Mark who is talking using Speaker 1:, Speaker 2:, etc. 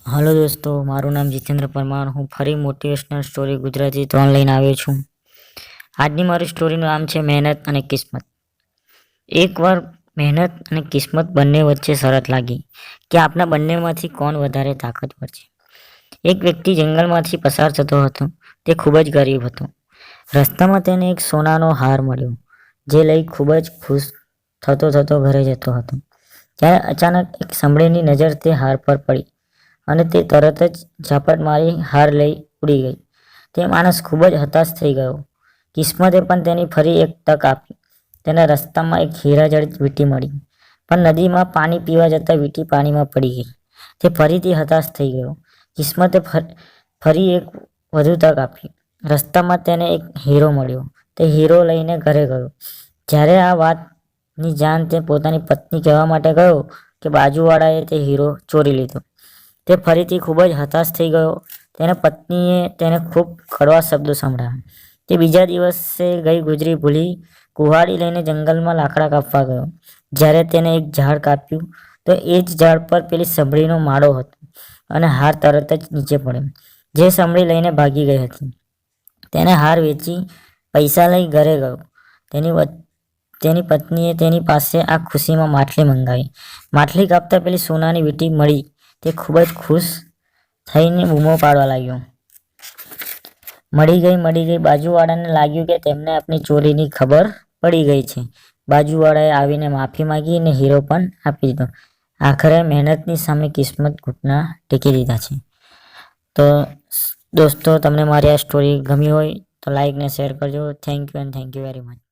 Speaker 1: Hello दोस्तों, मारू नाम जितेन्द्र परमार। हूँ फरी मोटिवेशनल स्टोरी गुजराती 3 લઈને આવ્યો છું। આજની મારી સ્ટોરીનું નામ છે મહેનત અને કિસ્મત। એકવાર મહેનત અને કિસ્મત બંને વચ્ચે શરત લાગી કે આપણા બંનેમાંથી કોણ વધારે તાકાતવર છે। એક વ્યક્તિ જંગલમાંથી પસાર થતો હતો। તે ખૂબ જ ગરીબ હતો। રસ્તામાં તેને એક સોનાનો હાર મળ્યો, જે લઈ ખૂબ જ ખુશ થતો ઘરે જતો હતો। ત્યારે અચાનક એક સંભળેની નજર તે હાર પર પડી અને તે તરત જ ઝાપટ મારી હાર લઈ ઉડી ગઈ। તે માણસ ખૂબ જ હતાશ થઈ ગયો। કિસ્મતે પણ તેની ફરી એક તક આપી। તેને રસ્તામાં એક હીરાજડિત વીંટી મળી, પણ નદીમાં પાણી પીવા જતાં વીંટી પાણીમાં પડી ગઈ। તે ફરીથી હતાશ થઈ ગયો। કિસ્મતે ફરી એક વધુ તક આપી। રસ્તામાં તેને એક હીરો મળ્યો। તે હીરો લઈને ઘરે ગયો। જ્યારે આ વાતની જાણ તે પોતાની પત્ની કહેવા માટે ગયો કે બાજુવાળાએ તે હીરો ચોરી લીધો। તે ફરીથી ખૂબ જ હતાશ થઈ ગયો। તેના પત્નીએ તેને ખૂબ કડવા શબ્દો સંભળાવ્યા। તે બીજા દિવસે ગઈ ગુજરી ભૂલી કુહાડી લઈને જંગલમાં લાકડા કાપવા ગયો। જ્યારે તેને એક ઝાડ કાપ્યું તો એ જ ઝાડ પર પેલી સંભળીનો માળો હતો અને હાર તરત જ નીચે પડ્યો, જે સંભળી લઈને ભાગી ગઈ હતી। તેને હાર વેચી પૈસા લઈ ઘરે ગયો। તેની પત્નીએ તેની પાસે આ ખુશીમાં માછલી મંગાવી। માછલી કાપતા પેલી સોનાની વીંટી મળી। તે ખૂબ જ ખુશ થઈને બૂમો પાડવા લાગ્યો, મળી ગઈ। બાજુવાળાને લાગ્યું કે તેમને આપણી ચોરીની ખબર પડી ગઈ છે। બાજુવાળાએ આવીને માફી માંગી અને હીરો પણ આપી દીધો। આખરે મહેનતની સામે કિસ્મત ઘૂંટણા ટેકી દીધા છે। તો દોસ્તો, તમને મારી આ સ્ટોરી ગમી હોય તો લાઈક ને શેર કરજો। Thank you and thank you very much.